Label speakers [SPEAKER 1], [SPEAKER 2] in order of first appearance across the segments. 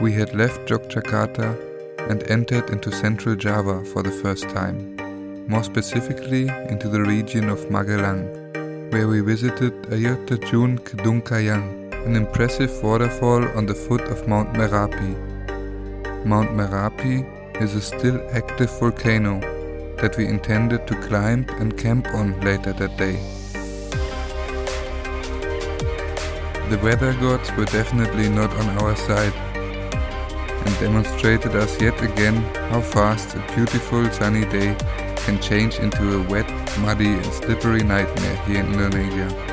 [SPEAKER 1] We had left Yogyakarta and entered into central Java for the first time, more specifically into the region of Magelang, where we visited Air Terjun Kedung Kayang, an impressive waterfall on the foot of Mount Merapi. Mount Merapi is a still active volcano that we intended to climb and camp on later that day. The weather gods were definitely not on our side and demonstrated us yet again how fast a beautiful sunny day can change into a wet, muddy and slippery nightmare here in Indonesia.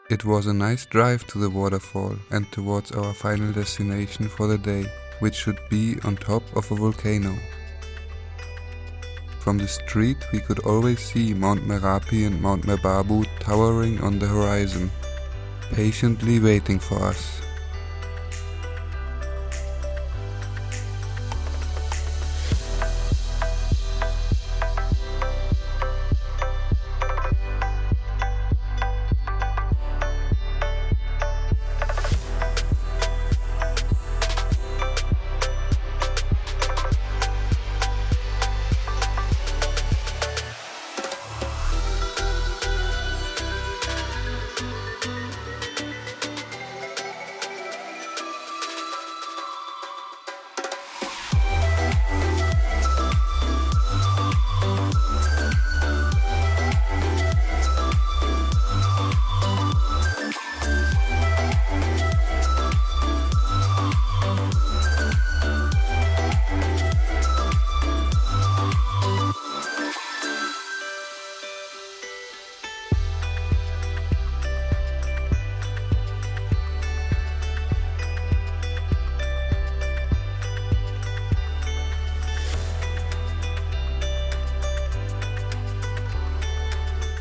[SPEAKER 1] It was a nice drive to the waterfall and towards our final destination for the day, which should be on top of a volcano. From the street we could always see Mount Merapi and Mount Merbabu towering on the horizon, patiently waiting for us.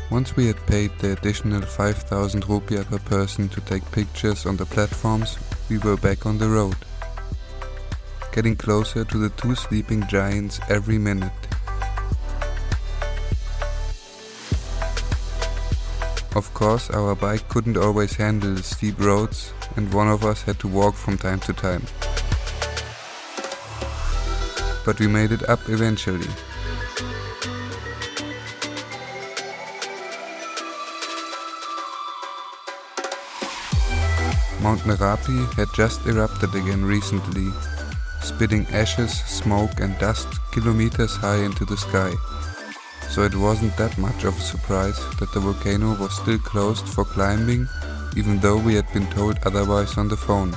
[SPEAKER 1] Once we had paid the additional 5,000 rupiah per person to take pictures on the platforms, we were back on the road, getting closer to the two sleeping giants every minute. Of course, our bike couldn't always handle the steep roads and one of us had to walk from time to time. But we made it up eventually. Mount Merapi had just erupted again recently, spitting ashes, smoke and dust kilometers high into the sky. So it wasn't that much of a surprise that the volcano was still closed for climbing, even though we had been told otherwise on the phone.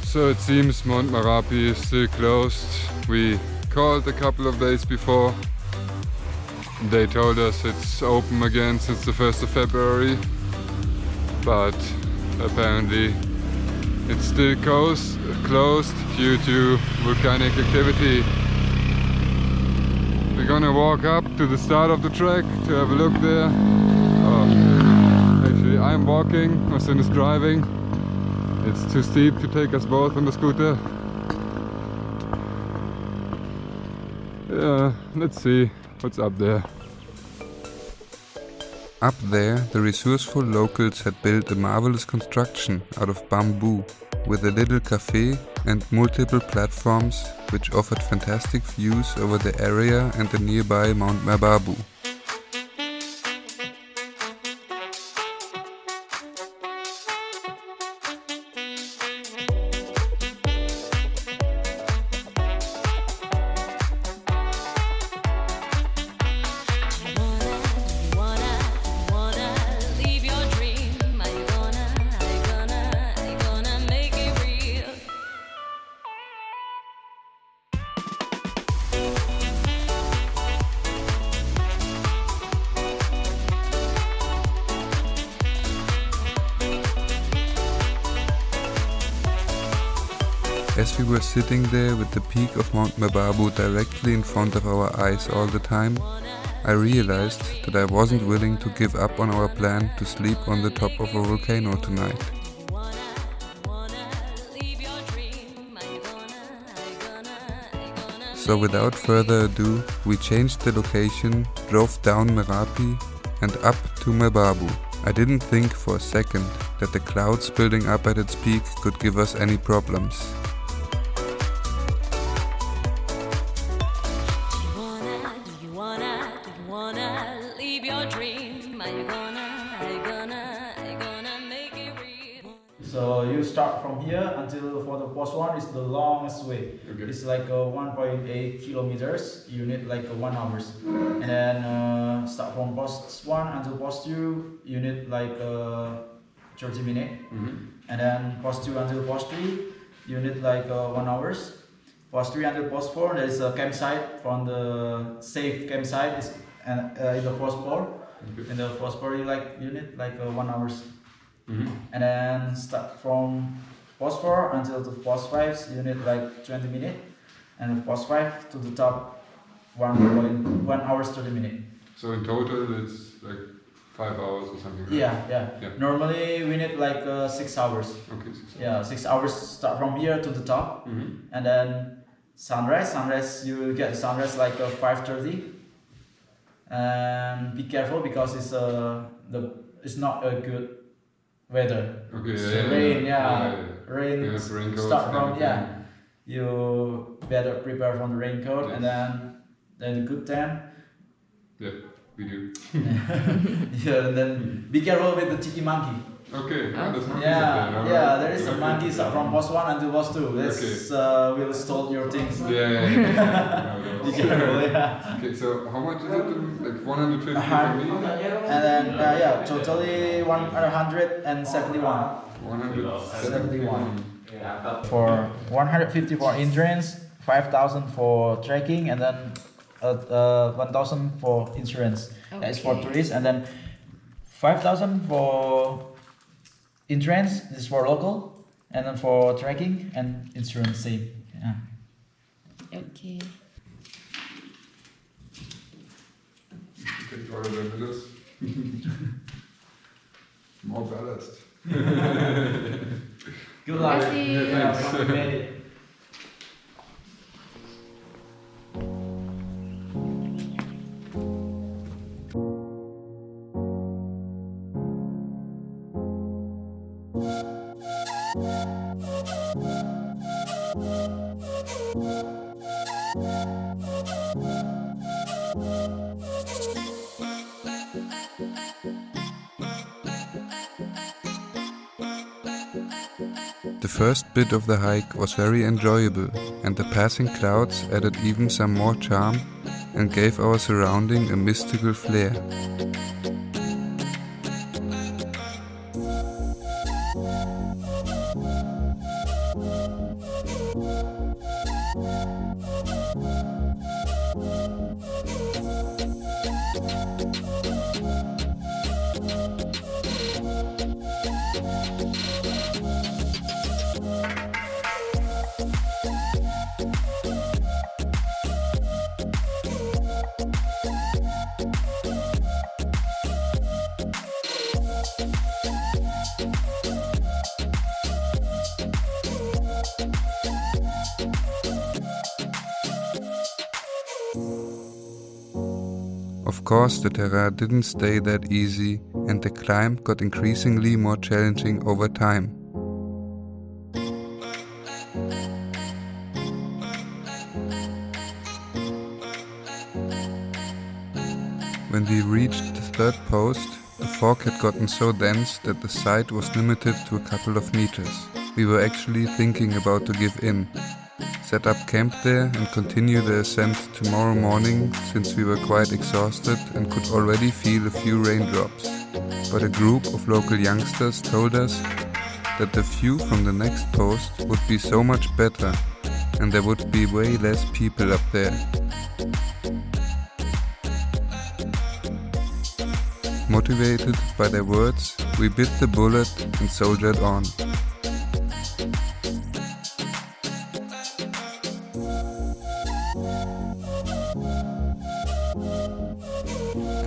[SPEAKER 2] So it seems Mount Merapi is still closed. We called a couple of days before. They told us it's open again since the 1st of February, but apparently it's still closed due to volcanic activity. We're gonna walk up to the start of the trek to have a look there. Actually I'm walking, my son is driving. It's too steep to take us both on the scooter. Yeah, let's see what's up there.
[SPEAKER 1] Up there, the resourceful locals had built a marvelous construction out of bamboo, with a little cafe and multiple platforms which offered fantastic views over the area and the nearby Mount Merbabu. As we were sitting there with the peak of Mount Mebabu directly in front of our eyes all the time, I realized that I wasn't willing to give up on our plan to sleep on the top of a volcano tonight. So without further ado, we changed the location, drove down Merapi and up to Mebabu. I didn't think for a second that the clouds building up at its peak could give us any problems.
[SPEAKER 3] So you start from here until for the post 1 is the longest way.
[SPEAKER 2] Okay.
[SPEAKER 3] It's like 1.8 kilometers. You need like 1 hour. And then start from post 1 until post 2, you need like 30 minutes. And then post 2 until post 3, you need like 1 hour. Post 3 until post 4, there is a campsite from the safe campsite is in the post 4.
[SPEAKER 2] Okay.
[SPEAKER 3] In the post 4, you need like 1 hour. And then start from post 4 until to post 5, you need like 20 minutes. And post 5 to the top, 1 hour 30 minutes.
[SPEAKER 2] So in total it's like 5 hours or something, right?
[SPEAKER 3] Yeah. Normally we need like 6 hours.
[SPEAKER 2] Okay, 6 hours.
[SPEAKER 3] Yeah, 6 hours start from here to the top. And then sunrise, you will get sunrise like 5:30. And be careful because it's not a good weather.
[SPEAKER 2] Okay,
[SPEAKER 3] Rain,
[SPEAKER 2] You
[SPEAKER 3] rain
[SPEAKER 2] have raincoats
[SPEAKER 3] start from
[SPEAKER 2] and everything.
[SPEAKER 3] you better prepare from the raincoat.
[SPEAKER 2] Yes.
[SPEAKER 3] And then good time.
[SPEAKER 2] Yeah, we do.
[SPEAKER 3] Yeah, and then be careful with the cheeky monkey.
[SPEAKER 2] Okay, there's monkeys up
[SPEAKER 3] Yeah,
[SPEAKER 2] there.
[SPEAKER 3] there is a monkey start from post 1 until post 2. This will steal your things.
[SPEAKER 2] Yeah.
[SPEAKER 3] Be careful, yeah.
[SPEAKER 2] Okay, so how much is it? Like 150 for me?
[SPEAKER 3] And then totally 171.
[SPEAKER 2] 171.
[SPEAKER 3] For 150 for entrance, 5,000 for trekking, and then 1,000 for insurance. That's for tourists, and then 5,000 for entrance. This is for local, and then for trekking and insurance same. Yeah.
[SPEAKER 4] Okay.
[SPEAKER 2] Take all of them with us. More ballast.
[SPEAKER 3] Good luck.
[SPEAKER 4] Merci.
[SPEAKER 3] Yeah, we made it.
[SPEAKER 1] The first bit of the hike was very enjoyable, and the passing clouds added even some more charm and gave our surrounding a mystical flair. Of course, the terrain didn't stay that easy, and the climb got increasingly more challenging over time. When we reached the third post, the fog had gotten so dense that the sight was limited to a couple of meters. We were actually thinking about to give in, set up camp there and continue the ascent tomorrow morning, since we were quite exhausted and could already feel a few raindrops. But a group of local youngsters told us that the view from the next post would be so much better and there would be way less people up there. Motivated by their words, we bit the bullet and soldiered on.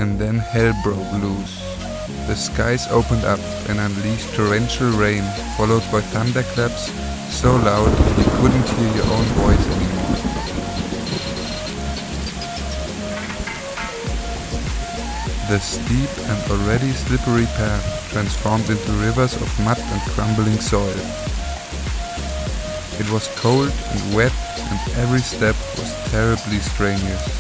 [SPEAKER 1] And then hell broke loose. The skies opened up and unleashed torrential rain, followed by thunderclaps so loud you couldn't hear your own voice anymore. The steep and already slippery path transformed into rivers of mud and crumbling soil. It was cold and wet, and every step was terribly strenuous.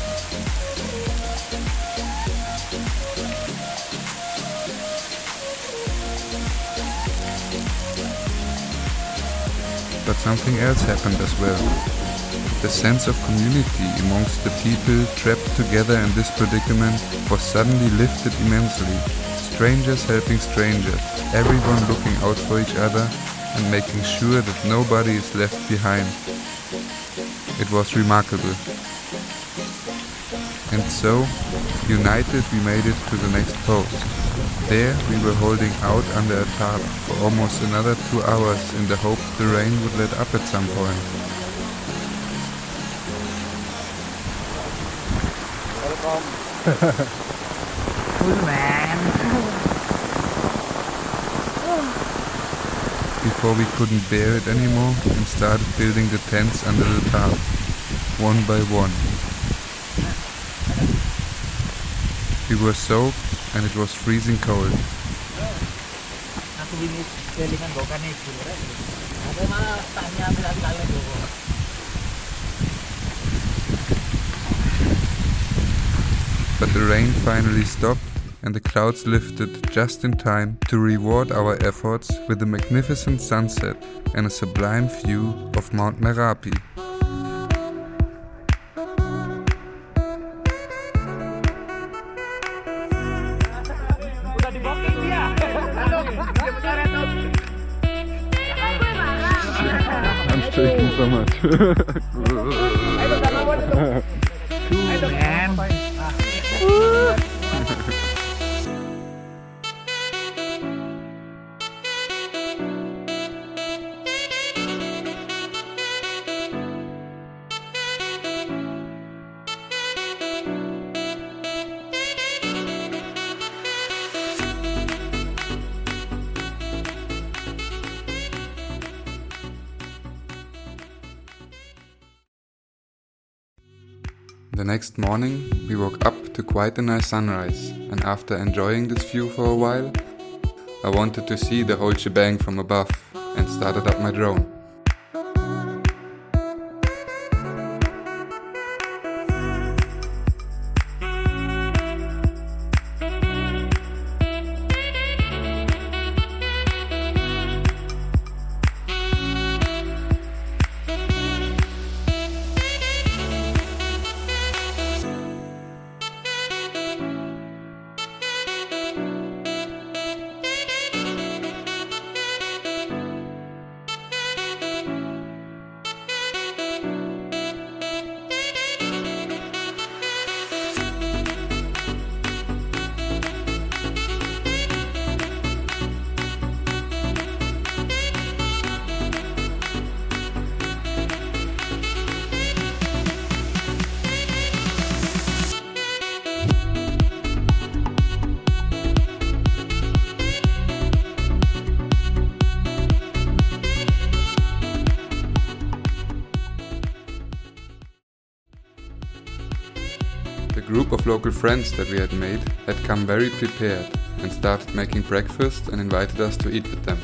[SPEAKER 1] But something else happened as well. The sense of community amongst the people trapped together in this predicament was suddenly lifted immensely. Strangers helping strangers, everyone looking out for each other and making sure that nobody is left behind. It was remarkable. And so, united, we made it to the next post. There we were holding out under a tarp for almost another 2 hours in the hope the rain would let up at some point.
[SPEAKER 5] Cool, man.
[SPEAKER 1] Before we couldn't bear it anymore and started building the tents under the tarp, one by one. We were soaked and it was freezing cold. But the rain finally stopped and the clouds lifted just in time to reward our efforts with a magnificent sunset and a sublime view of Mount Merapi.
[SPEAKER 2] I'm shaking so much.
[SPEAKER 1] The next morning, we woke up to quite a nice sunrise, and after enjoying this view for a while, I wanted to see the whole shebang from above and started up my drone. The group of local friends that we had made had come very prepared and started making breakfast and invited us to eat with them.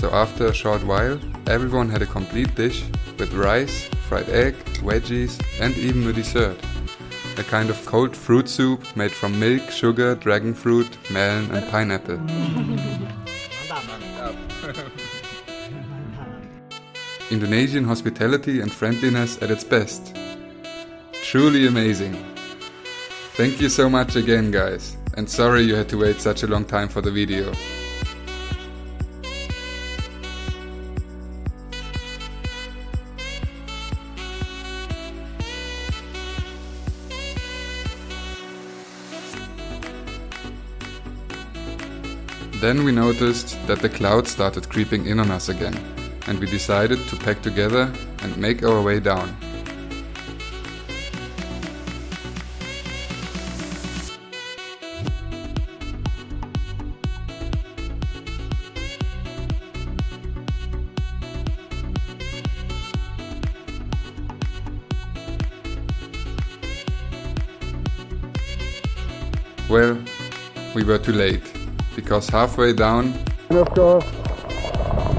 [SPEAKER 1] So after a short while, everyone had a complete dish with rice, fried egg, veggies and even a dessert. A kind of cold fruit soup made from milk, sugar, dragon fruit, melon and pineapple. Indonesian hospitality and friendliness at its best. Truly amazing. Thank you so much again, guys, and sorry you had to wait such a long time for the video. Then we noticed that the clouds started creeping in on us again, and we decided to pack together and make our way down. Well, we were too late, because halfway down,
[SPEAKER 2] And of course,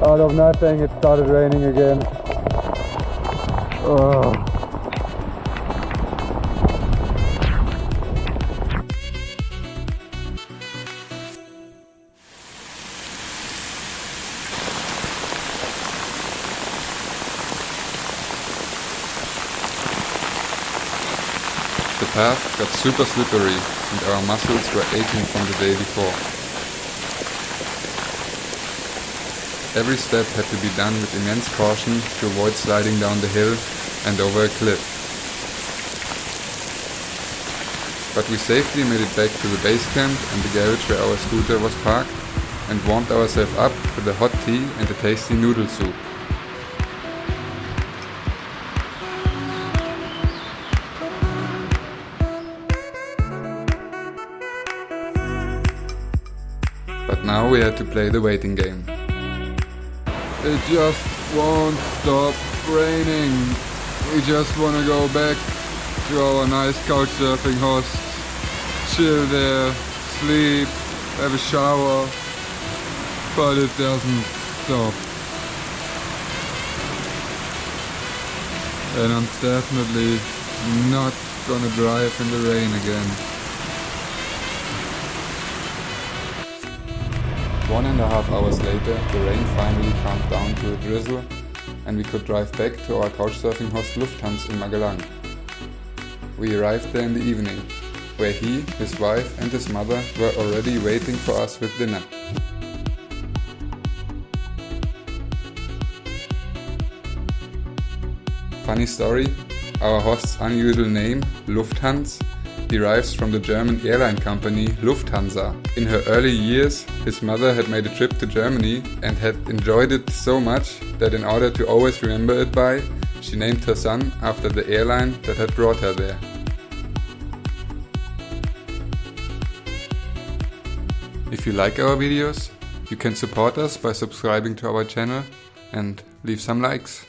[SPEAKER 2] out of nothing it started raining again. Oh.
[SPEAKER 1] the path got super slippery and our muscles were aching from the day before. Every step had to be done with immense caution to avoid sliding down the hill and over a cliff. But we safely made it back to the base camp and the garage where our scooter was parked and warmed ourselves up with a hot tea and a tasty noodle soup. But now we had to play the waiting game.
[SPEAKER 2] It just won't stop raining. We just want to go back to our nice couchsurfing host, chill there, sleep, have a shower, but it doesn't stop. And I'm definitely not gonna drive in the rain again.
[SPEAKER 1] 1.5 hours later, the rain finally calmed down to a drizzle and we could drive back to our couchsurfing host Lufthansa in Magelang. We arrived there in the evening, where he, his wife and his mother were already waiting for us with dinner. Funny story, our host's unusual name, Lufthansa, derives from the German airline company Lufthansa. In her early years, his mother had made a trip to Germany and had enjoyed it so much that in order to always remember it by, she named her son after the airline that had brought her there. If you like our videos, you can support us by subscribing to our channel and leave some likes.